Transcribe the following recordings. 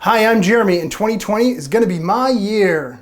Hi, I'm Jeremy, and 2020 is going to be my year.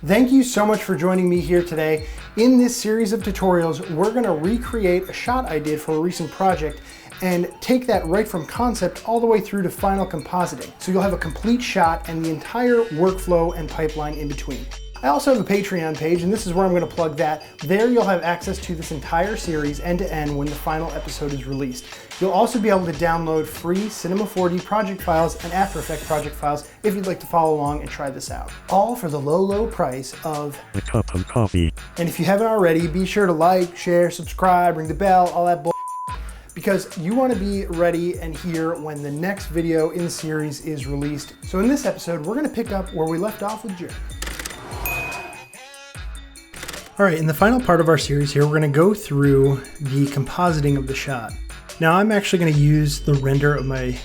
Thank you so much for joining me here today. In this series of tutorials, we're going to recreate a shot I did for a recent project and take that right from concept all the way through to final compositing. So you'll have a complete shot and the entire workflow and pipeline in between. I also have a Patreon page, and this is where I'm going to plug that. There you'll have access to this entire series end to end when the final episode is released. You'll also be able to download free Cinema 4D project files and After Effects project files if you'd like to follow along and try this out. All for the low price of a cup of coffee. And if you haven't already, be sure to like, share, subscribe, ring the bell, all that bull, because you want to be ready and here when the next video in the series is released. So in this episode, we're going to pick up where we left off with Jeremy. All right, in the final part of our series here, we're going to go through the compositing of the shot. Now I'm actually going to use the render of my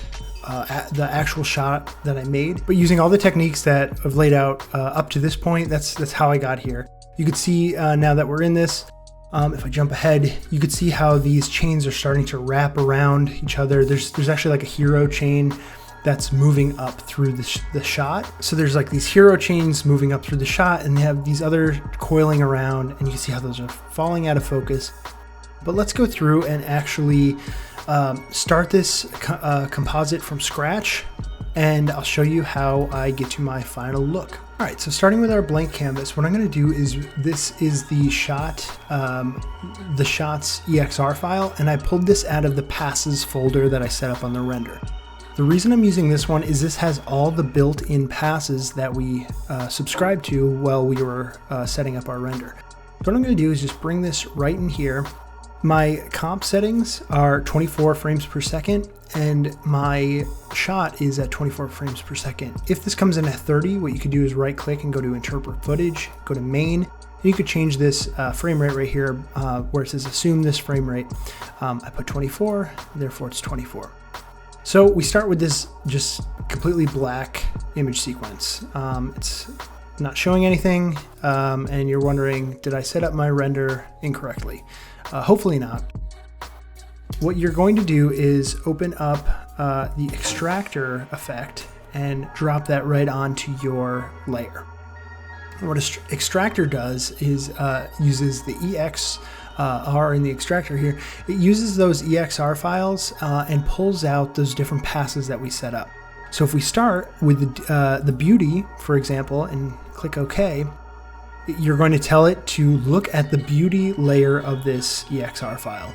the actual shot that I made, but using all the techniques that I've laid out up to this point. That's how I got here. You can see now that we're in this, if I jump ahead, you could see how these chains are starting to wrap around each other. There's actually like a hero chain that's moving up through the shot. So there's like these hero chains moving up through the shot, and they have these other coiling around, and you can see how those are falling out of focus. But let's go through and actually start this composite from scratch, and I'll show you how I get to my final look. All right, so starting with our blank canvas, what I'm gonna do is, this is the shot's EXR file, and I pulled this out of the passes folder that I set up on the render. The reason I'm using this one is this has all the built-in passes that we subscribed to while we were setting up our render. What I'm going to do is just bring this right in here. My comp settings are 24 frames per second, and my shot is at 24 frames per second. If this comes in at 30, what you could do is right-click and go to Interpret Footage, go to Main, and you could change this frame rate right here where it says Assume this frame rate. I put 24, therefore it's 24. So we start with this just completely black image sequence. It's not showing anything, and you're wondering, did I set up my render incorrectly? Hopefully not. What you're going to do is open up the extractor effect and drop that right onto your layer. And what extractor does is uses the EXR in the extractor here. It uses those EXR files and pulls out those different passes that we set up. So if we start with the beauty, for example, and click OK, you're going to tell it to look at the beauty layer of this EXR file.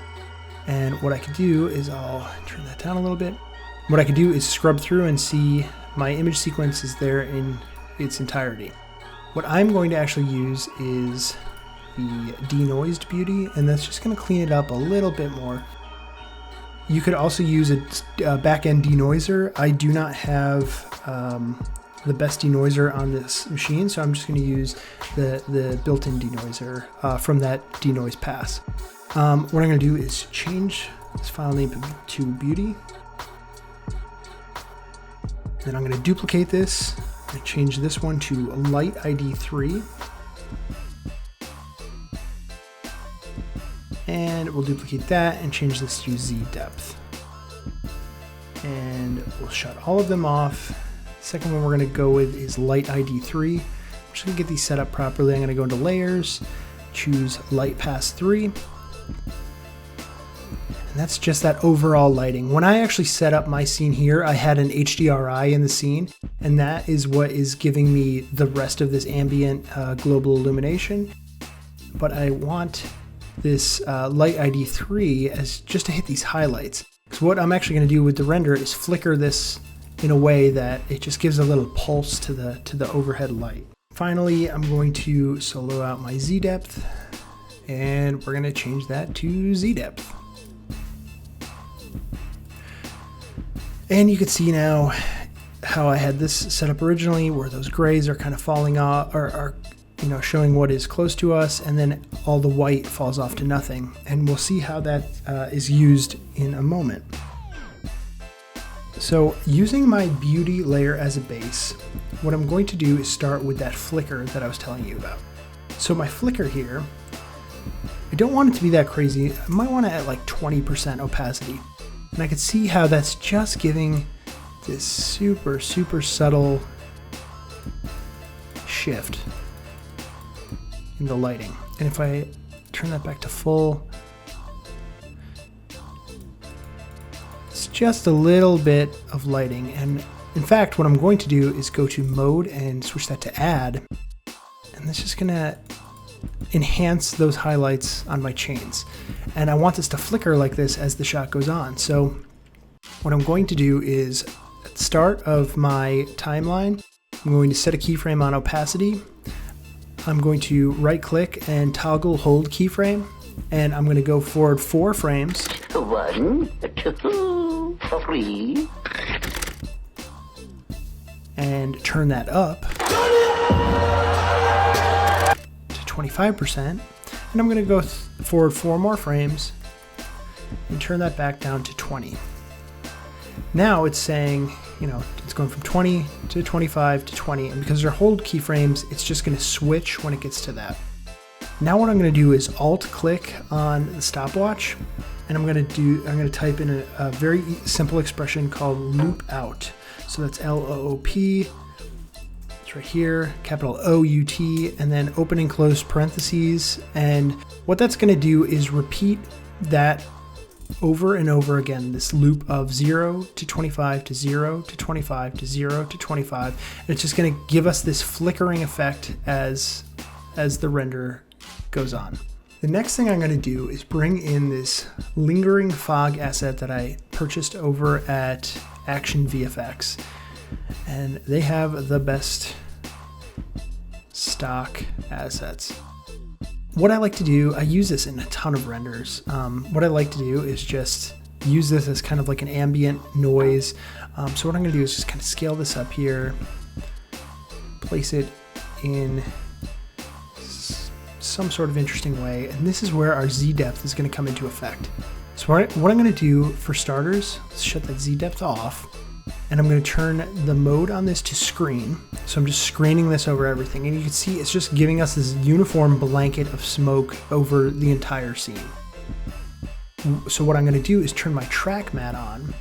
And what I could do is, I'll turn that down a little bit. What I could do is scrub through and see my image sequence is there in its entirety. What I'm going to actually use is the denoised beauty, and that's just going to clean it up a little bit more. You could also use a back-end denoiser. I do not have the best denoiser on this machine, so I'm just going to use the built-in denoiser from that denoise pass. What I'm going to do is change this file name to beauty. Then I'm going to duplicate this and change this one to light ID 3. And we'll duplicate that and change this to Z depth. And we'll shut all of them off. The second one we're going to go with is light ID 3. I'm just going to get these set up properly. I'm going to go into layers, choose light pass 3. And that's just that overall lighting. When I actually set up my scene here, I had an HDRI in the scene, and that is what is giving me the rest of this ambient global illumination. But I want this light ID 3 as just to hit these highlights. So what I'm actually going to do with the render is flicker this in a way that it just gives a little pulse to the overhead light. Finally, I'm going to solo out my Z depth, and we're going to change that to Z depth. And you can see now how I had this set up originally, where those grays are kind of falling off, or are showing what is close to us, and then all the white falls off to nothing. And we'll see how that is used in a moment. So using my beauty layer as a base, what I'm going to do is start with that flicker that I was telling you about. So my flicker here I don't want it to be that crazy. I might want it at like 20% opacity. And I can see how that's just giving this super, super subtle shift in the lighting. And if I turn that back to full, it's just a little bit of lighting. And in fact, what I'm going to do is go to mode and switch that to add. And that's just gonna enhance those highlights on my chains. And I want this to flicker like this as the shot goes on. So what I'm going to do is at the start of my timeline, I'm going to set a keyframe on opacity. I'm going to right click and toggle hold keyframe. And I'm going to go forward 4 frames. 1, 2, 3. And turn that up to 25%. And I'm going to go forward 4 more frames and turn that back down to 20. Now it's saying, you know, it's going from 20 to 25 to 20. And because they're hold keyframes, it's just going to switch when it gets to that. Now what I'm going to do is alt click on the stopwatch, and I'm going to type in a very simple expression called loop out. So that's L-O-O-P, it's right here, capital O-U-T, and then open and close parentheses. And what that's going to do is repeat that over and over again, this loop of 0 to 25 to 0 to 25 to 0 to 25. And it's just going to give us this flickering effect as the render goes on. The next thing I'm going to do is bring in this lingering fog asset that I purchased over at Action VFX, and they have the best stock assets. What I like to do, I use this in a ton of renders. What I like to do is just use this as kind of like an ambient noise. So what I'm going to do is just kind of scale this up here, place it in some sort of interesting way, and this is where our Z depth is going to come into effect. So what I'm going to do for starters, let's shut that Z depth off, and I'm going to turn the mode on this to screen. So I'm just screening this over everything, and you can see it's just giving us this uniform blanket of smoke over the entire scene. So what I'm going to do is turn my track matte on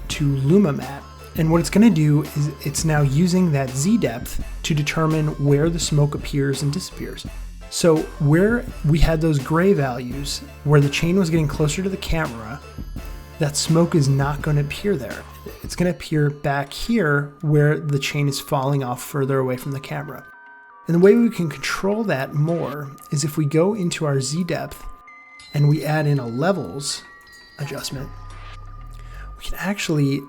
to Luma matte. And what it's going to do is it's now using that Z depth to determine where the smoke appears and disappears. So where we had those gray values, where the chain was getting closer to the camera, that smoke is not going to appear there. It's going to appear back here where the chain is falling off further away from the camera. And the way we can control that more is if we go into our Z depth and we add in a levels adjustment, we can actually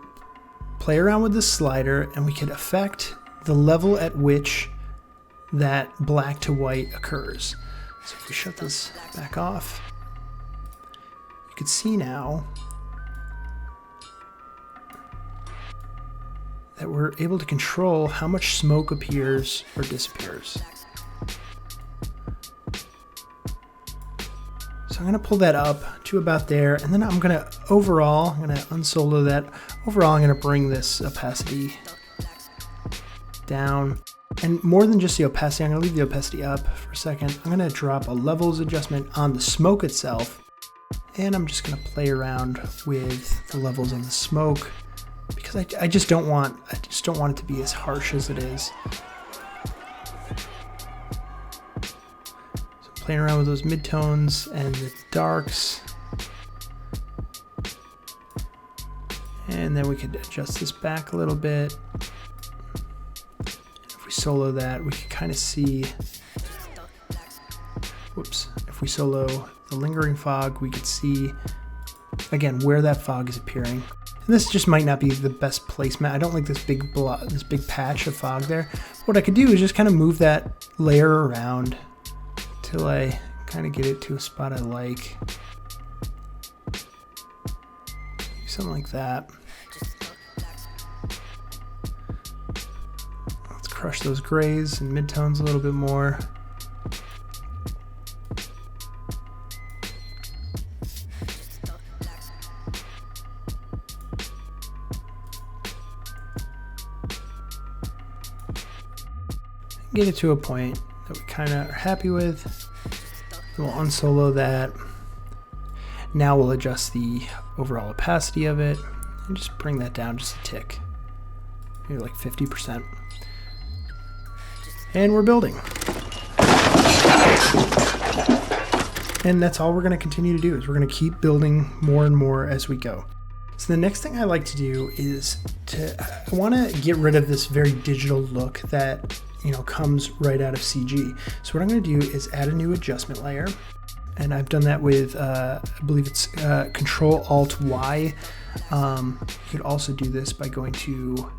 play around with this slider and we can affect the level at which that black to white occurs. So if we shut this back off, you can see now that we're able to control how much smoke appears or disappears. So I'm going to pull that up to about there, and then I'm going to unsolo that. Overall, I'm going to bring this opacity down. And more than just the opacity, I'm going to leave the opacity up for a second. I'm going to drop a levels adjustment on the smoke itself. And I'm just going to play around with the levels on the smoke because I just don't want it to be as harsh as it is. So playing around with those midtones and the darks. And then we could adjust this back a little bit. If we solo that, we can kind of see, if we solo the lingering fog, we could see, again, where that fog is appearing. And this just might not be the best placement. I don't like this big patch of fog there. What I could do is just kind of move that layer around till I kind of get it to a spot I like. Something like that. Let's crush those grays and midtones a little bit more. Get it to a point that we kind of are happy with. We'll unsolo that. Now we'll adjust the overall opacity of it and just bring that down just a tick, maybe like 50%. And we're building. And that's all we're going to continue to do, is we're going to keep building more and more as we go. So the next thing I like to do is I want to get rid of this very digital look that, you know, comes right out of CG. So what I'm going to do is add a new adjustment layer. And I've done that with, I believe it's Control-Alt-Y. You could also do this by going to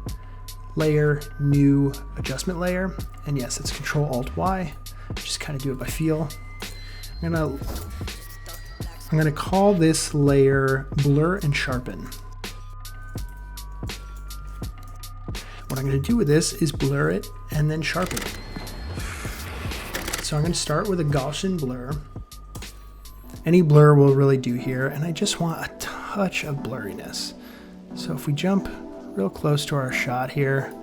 Layer, New Adjustment Layer. And yes, it's Control-Alt-Y. Just kind of do it by feel. I'm gonna call this layer Blur and Sharpen. What I'm gonna do with this is blur it and then sharpen it. So I'm gonna start with a Gaussian blur. Any blur will really do here, and I just want a touch of blurriness. So if we jump real close to our shot here,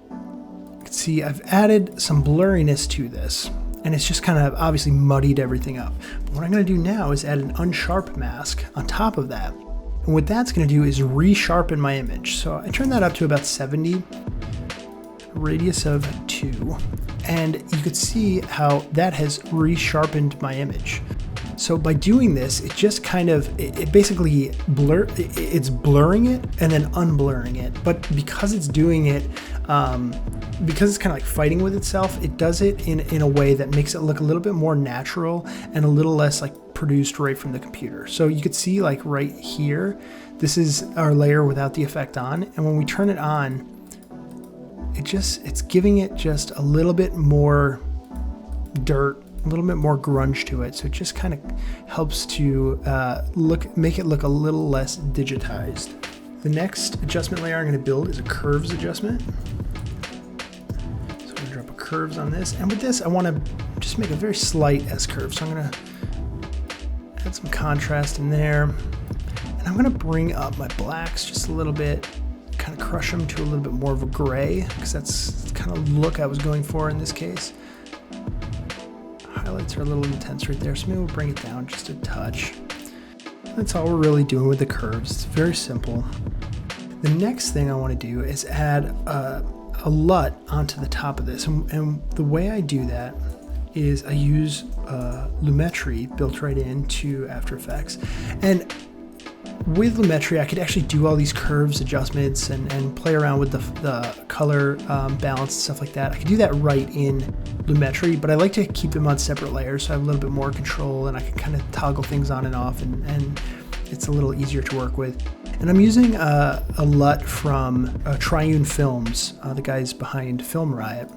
you can see I've added some blurriness to this. And it's just kind of obviously muddied everything up. But what I'm going to do now is add an unsharp mask on top of that. And what that's going to do is resharpen my image. So I turn that up to about 70, radius of 2. And you could see how that has resharpened my image. So by doing this, it just kind of, it basically it's blurring it and then unblurring it. But because it's doing it, because it's kind of like fighting with itself, it does it in a way that makes it look a little bit more natural and a little less like produced right from the computer. So you could see like right here, this is our layer without the effect on. And when we turn it on, it's giving it just a little bit more dirt, a little bit more grunge to it. So it just kind of helps to make it look a little less digitized. The next adjustment layer I'm going to build is a curves adjustment. So I'm going to drop a curves on this. And with this, I want to just make a very slight S-curve. So I'm going to add some contrast in there. And I'm going to bring up my blacks just a little bit, kind of crush them to a little bit more of a gray, because that's the kind of look I was going for in this case. Highlights are a little intense right there, so maybe we'll bring it down just a touch. That's all we're really doing with the curves. It's very simple. The next thing I want to do is add a LUT onto the top of this. And the way I do that is I use Lumetri built right into After Effects. And with Lumetri, I could actually do all these curves adjustments and play around with the color balance and stuff like that. I could do that right in Lumetri, but I like to keep them on separate layers so I have a little bit more control and I can kind of toggle things on and off, and it's a little easier to work with. And I'm using a LUT from Triune Films, the guys behind Film Riot.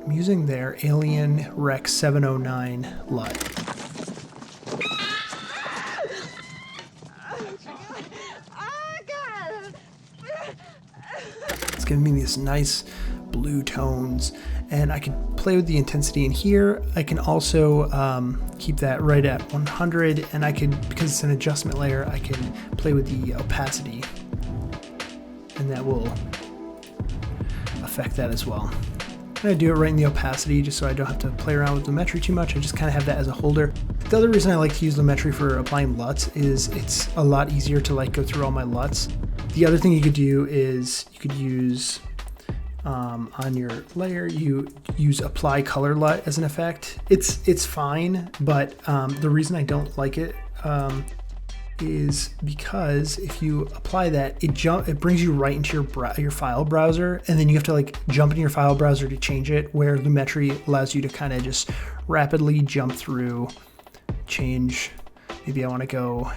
I'm using their Alien Rec 709 LUT. It's giving me these nice blue tones, and I can play with the intensity in here. I can also keep that right at 100, and I could, because it's an adjustment layer, I can play with the opacity, and that will affect that as well. I'm going to do it right in the opacity just so I don't have to play around with Lumetri too much. I just kind of have that as a holder. The other reason I like to use Lumetri for applying LUTs is it's a lot easier to like go through all my LUTs. The other thing you could do is you could use on your layer, you use apply color LUT as an effect. It's fine, but the reason I don't like it is because if you apply that, it brings you right into your file browser, and then you have to like jump into your file browser to change it, where Lumetri allows you to kind of just rapidly jump through, change. Maybe I want to go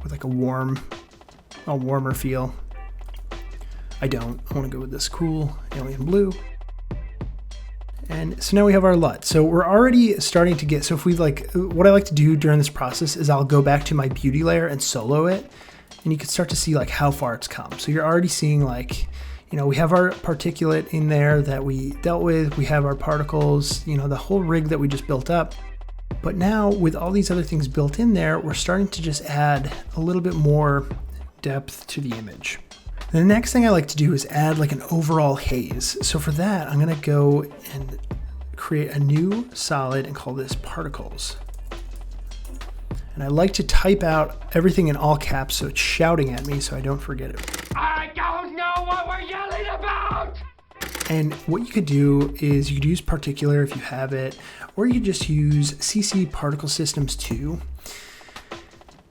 with like a warmer feel. I don't. I want to go with this cool alien blue. And so now we have our LUT. So we're already starting to get, so if we like, what I like to do during this process is I'll go back to my beauty layer and solo it, and you can start to see like how far it's come. So you're already seeing like, you know, we have our particulate in there that we dealt with, we have our particles, you know, the whole rig that we just built up. But now with all these other things built in there, we're starting to just add a little bit more depth to the image. The next thing I like to do is add like an overall haze. So for that, I'm gonna go and create a new solid and call this particles. And I like to type out everything in all caps so it's shouting at me so I don't forget it. I don't know what we're yelling about! And what you could do is you could use particular if you have it, or you could just use CC Particle Systems 2.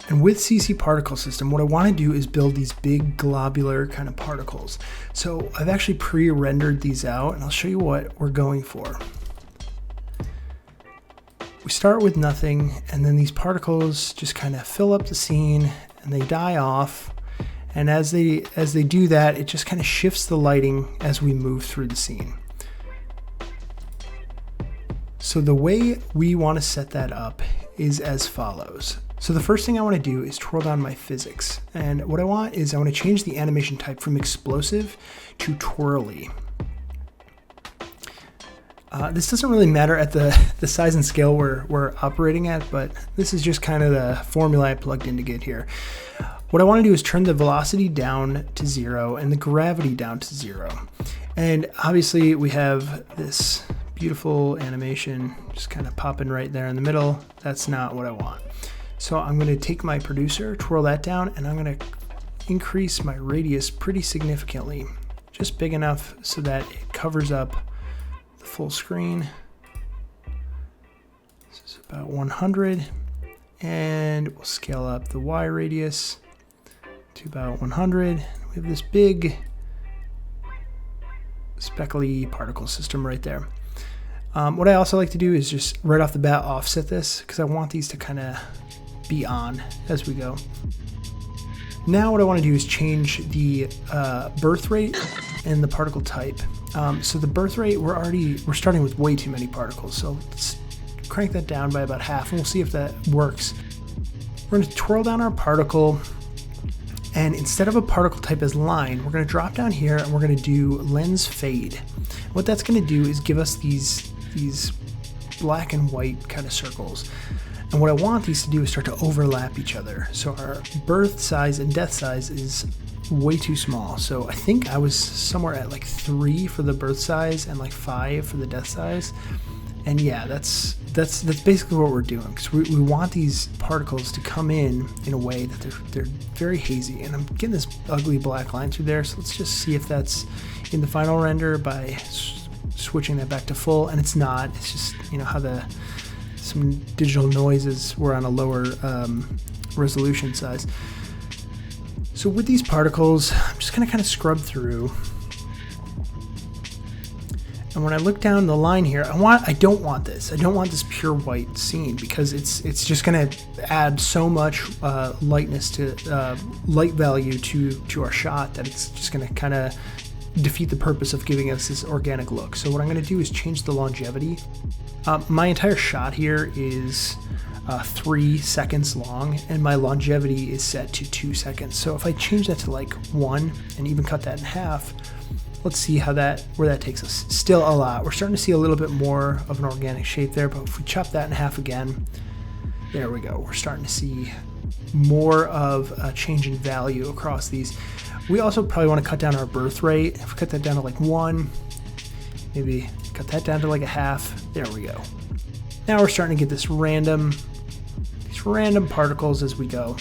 And with CC Particle System, what I want to do is build these big globular kind of particles. So I've actually pre-rendered these out, and I'll show you what we're going for. We start with nothing, and then these particles just kind of fill up the scene, and they die off. And as they do that, it just kind of shifts the lighting as we move through the scene. So the way we want to set that up is as follows. So the first thing I want to do is twirl down my physics. And what I want is I want to change the animation type from explosive to twirly. This doesn't really matter at the size and scale we're operating at, but this is just kind of the formula I plugged in to get here. What I want to do is turn the velocity down to 0 and the gravity down to 0. And obviously we have this beautiful animation just kind of popping right there in the middle. That's not what I want. So I'm going to take my producer, twirl that down, and I'm going to increase my radius pretty significantly, just big enough so that it covers up the full screen. This is about 100, and we'll scale up the Y radius to about 100. We have this big speckly particle system right there. What I also like to do is just right off the bat offset this because I want these to kind of be on as we go. Now what I want to do is change the birth rate and the particle type. So the birth rate, we're starting with way too many particles. So let's crank that down by about half and we'll see if that works. We're going to twirl down our particle, and instead of a particle type as line, we're going to drop down here and we're going to do lens fade. What that's going to do is give us these black and white kind of circles. And what I want these to do is start to overlap each other. So our birth size and death size is way too small. So I think I was somewhere at like 3 for the birth size and like 5 for the death size. And yeah, that's basically what we're doing, because we want these particles to come in a way that they're very hazy. And I'm getting this ugly black line through there. So let's just see if that's in the final render by switching that back to full. And it's not. It's just, you know, how some digital noises were on a lower resolution size. So with these particles, I'm just going to kind of scrub through. And when I look down the line here, I don't want this. I don't want this pure white scene, because it's just going to add so much lightness to light value to our shot that it's just going to kind of defeat the purpose of giving us this organic look. So what I'm going to do is change the longevity. My entire shot here is 3 seconds long, and my longevity is set to 2 seconds. So if I change that to like 1 and even cut that in half, let's see where that takes us. Still a lot. We're starting to see a little bit more of an organic shape there, but if we chop that in half again, there we go. We're starting to see more of a change in value across these. We also probably want to cut down our birth rate. If we cut that down to like 1, maybe cut that down to like a half. There we go. Now we're starting to get these random particles as we go.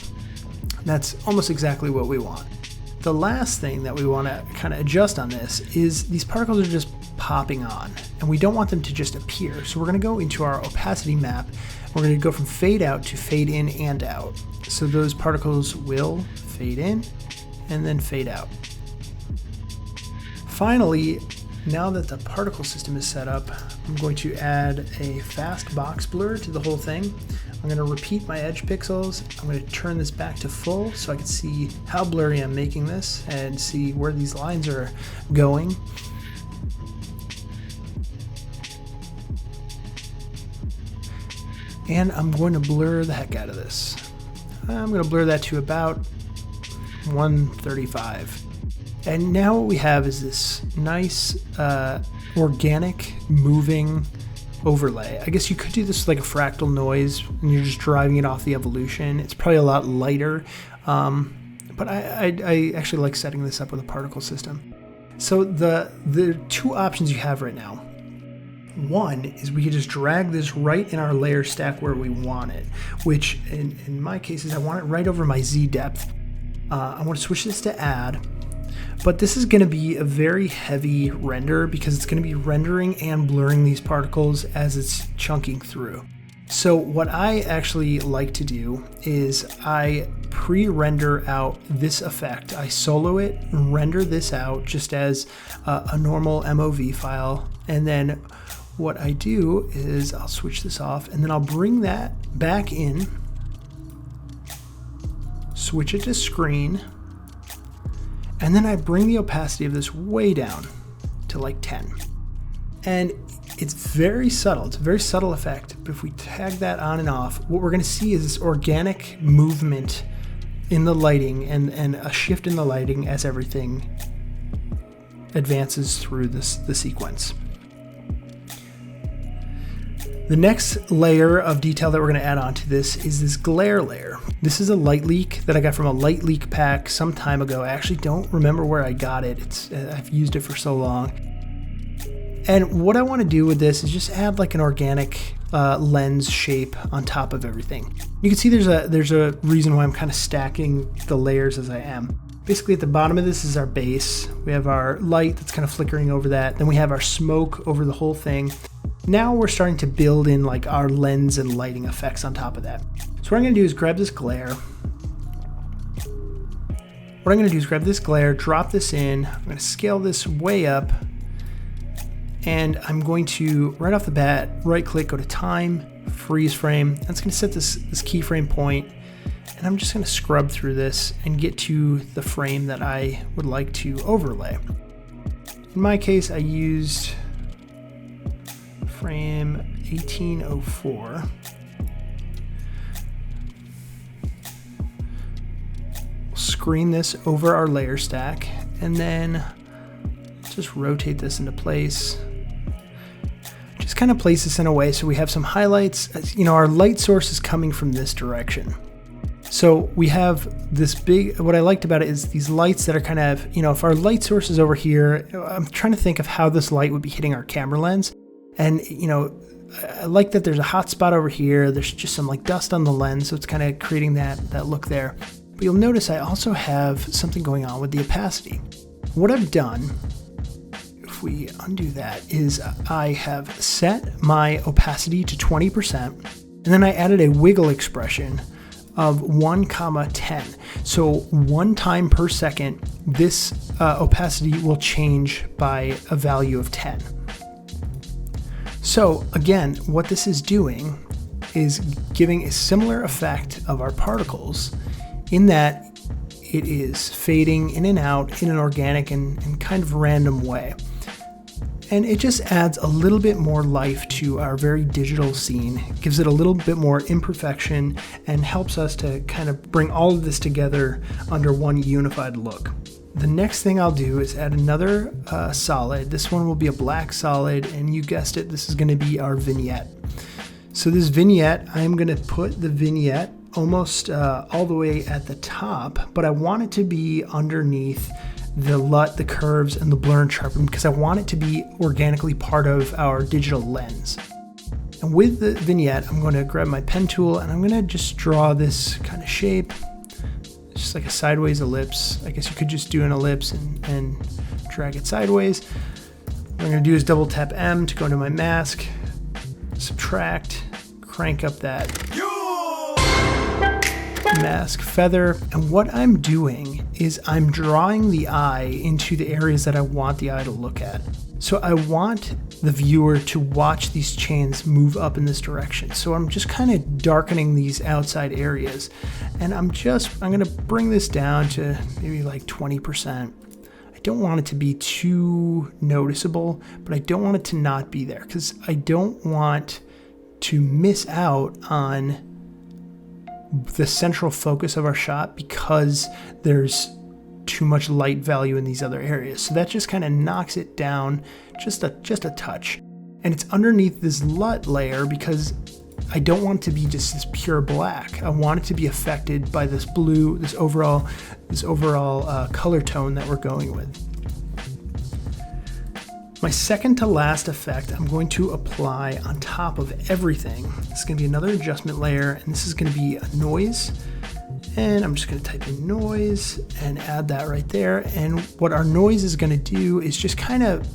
And that's almost exactly what we want. The last thing that we want to kind of adjust on this is these particles are just popping on, and we don't want them to just appear. So we're going to go into our opacity map. We're going to go from fade out to fade in and out. So those particles will fade in and then fade out. Finally, now that the particle system is set up, I'm going to add a fast box blur to the whole thing. I'm going to repeat my edge pixels. I'm going to turn this back to full so I can see how blurry I'm making this and see where these lines are going. And I'm going to blur the heck out of this. I'm going to blur that to about 135. And now what we have is this nice organic moving overlay. I guess you could do this like a fractal noise and you're just driving it off the evolution. It's probably a lot lighter, but I actually like setting this up with a particle system. So the two options you have right now. One is we could just drag this right in our layer stack where we want it, which in my case is I want it right over my Z depth. I want to switch this to add, but this is going to be a very heavy render because it's going to be rendering and blurring these particles as it's chunking through. So what I actually like to do is I pre-render out this effect. I solo it, render this out just as a normal MOV file, and then what I do is I'll switch this off and then I'll bring that back in, switch it to screen, and then I bring the opacity of this way down to like 10. And it's very subtle, it's a very subtle effect, but if we tag that on and off, what we're gonna see is this organic movement in the lighting and a shift in the lighting as everything advances through the sequence. The next layer of detail that we're going to add on to this is this glare layer. This is a light leak that I got from a light leak pack some time ago. I actually don't remember where I got it. I've used it for so long. And what I want to do with this is just add like an organic lens shape on top of everything. You can see there's a reason why I'm kind of stacking the layers as I am. Basically at the bottom of this is our base. We have our light that's kind of flickering over that. Then we have our smoke over the whole thing. Now we're starting to build in like our lens and lighting effects on top of that. So what I'm going to do is grab this glare. What I'm going to do is grab this glare, drop this in. I'm going to scale this way up. And I'm going to, right off the bat, right click, go to time, freeze frame. That's going to set this keyframe point. And I'm just going to scrub through this and get to the frame that I would like to overlay. In my case, I used frame 1804. We'll screen this over our layer stack and then just rotate this into place. Just kind of place this in a way so we have some highlights. You know, our light source is coming from this direction. So we have this big, what I liked about it is these lights that are kind of, you know, if our light source is over here, I'm trying to think of how this light would be hitting our camera lens. And, you know, I like that there's a hot spot over here. There's just some like dust on the lens. So it's kind of creating that look there. But you'll notice I also have something going on with the opacity. What I've done, if we undo that, is I have set my opacity to 20%. And then I added a wiggle expression of 1,10. So 1 time per second, this opacity will change by a value of 10. So again, what this is doing is giving a similar effect of our particles in that it is fading in and out in an organic and kind of random way. And it just adds a little bit more life to our very digital scene, gives it a little bit more imperfection, and helps us to kind of bring all of this together under one unified look. The next thing I'll do is add another solid. This one will be a black solid, and you guessed it, this is going to be our vignette. So this vignette, I'm going to put the vignette almost all the way at the top, but I want it to be underneath the LUT, the curves, and the blur and sharpen because I want it to be organically part of our digital lens. And with the vignette, I'm going to grab my pen tool and I'm going to just draw this kind of shape. It's just like a sideways ellipse. I guess you could just do an ellipse and drag it sideways. What I'm going to do is double tap M to go into my mask, subtract, crank up that mask feather, and what I'm doing is I'm drawing the eye into the areas that I want the eye to look at. So I want the viewer to watch these chains move up in this direction. So I'm just kind of darkening these outside areas, and I'm going to bring this down to maybe like 20%. I don't want it to be too noticeable, but I don't want it to not be there because I don't want to miss out on the central focus of our shot because there's too much light value in these other areas. So that just kind of knocks it down just a touch. And it's underneath this LUT layer because I don't want it to be just this pure black. I want it to be affected by this blue, this overall color tone that we're going with. My second to last effect I'm going to apply on top of everything. This is going to be another adjustment layer, and this is going to be a noise. And I'm just going to type in noise and add that right there. And what our noise is going to do is just kind of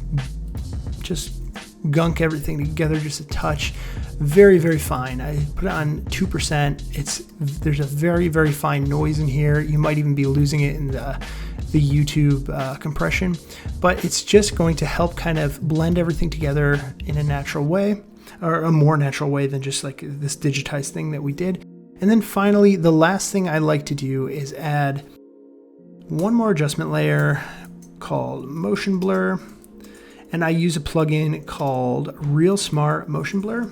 just gunk everything together just a touch. Very, very fine. I put it on 2%. There's a very, very fine noise in here. You might even be losing it in the YouTube compression, but it's just going to help kind of blend everything together in a natural way, or a more natural way than just like this digitized thing that we did. And then finally, the last thing I like to do is add one more adjustment layer called Motion Blur, and I use a plugin called Real Smart Motion Blur.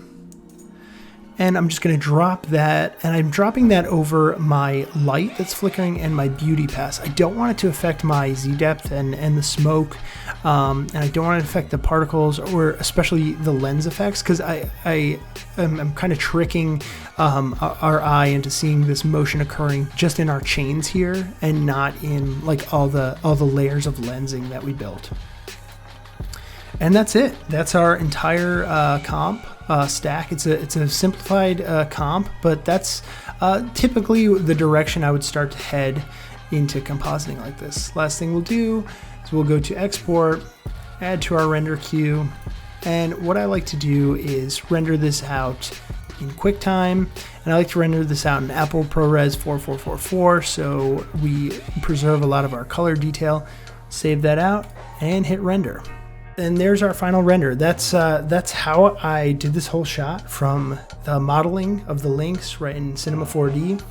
And I'm just going to drop that, and I'm dropping that over my light that's flickering and my beauty pass. I don't want it to affect my Z depth and the smoke, and I don't want it to affect the particles or especially the lens effects, because I'm kind of tricking our eye into seeing this motion occurring just in our chains here and not in like all the layers of lensing that we built. And that's it. That's our entire comp stack. It's a simplified comp, but that's typically the direction I would start to head into compositing like this. Last thing we'll do is we'll go to export, add to our render queue, and what I like to do is render this out in QuickTime, and I like to render this out in Apple ProRes 4444 so we preserve a lot of our color detail. Save that out and hit render. And there's our final render. That's how I did this whole shot, from the modeling of the links right in Cinema 4D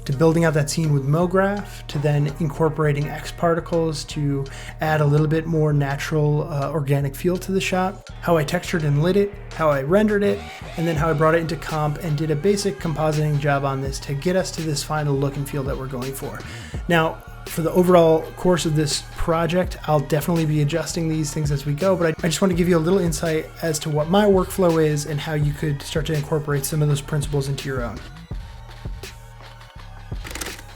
to building out that scene with MoGraph, to then incorporating X particles to add a little bit more natural organic feel to the shot, how I textured and lit it, how I rendered it, and then how I brought it into comp and did a basic compositing job on this to get us to this final look and feel that we're going for. Now, for the overall course of this project, I'll definitely be adjusting these things as we go, but I just want to give you a little insight as to what my workflow is and how you could start to incorporate some of those principles into your own.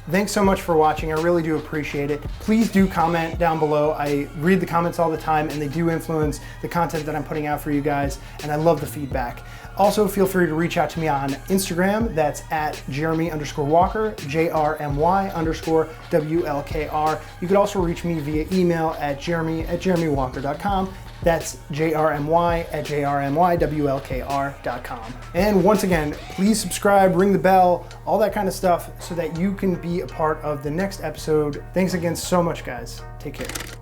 Thanks so much for watching. I really do appreciate it. Please do comment down below. I read the comments all the time, and they do influence the content that I'm putting out for you guys, and I love the feedback. Also, feel free to reach out to me on Instagram. That's at JRMY_Walker, JRMY_WLKR. You could also reach me via email at jeremy@jeremywalker.com. That's JRMY@JRMYWLKR.com. And once again, please subscribe, ring the bell, all that kind of stuff so that you can be a part of the next episode. Thanks again so much, guys. Take care.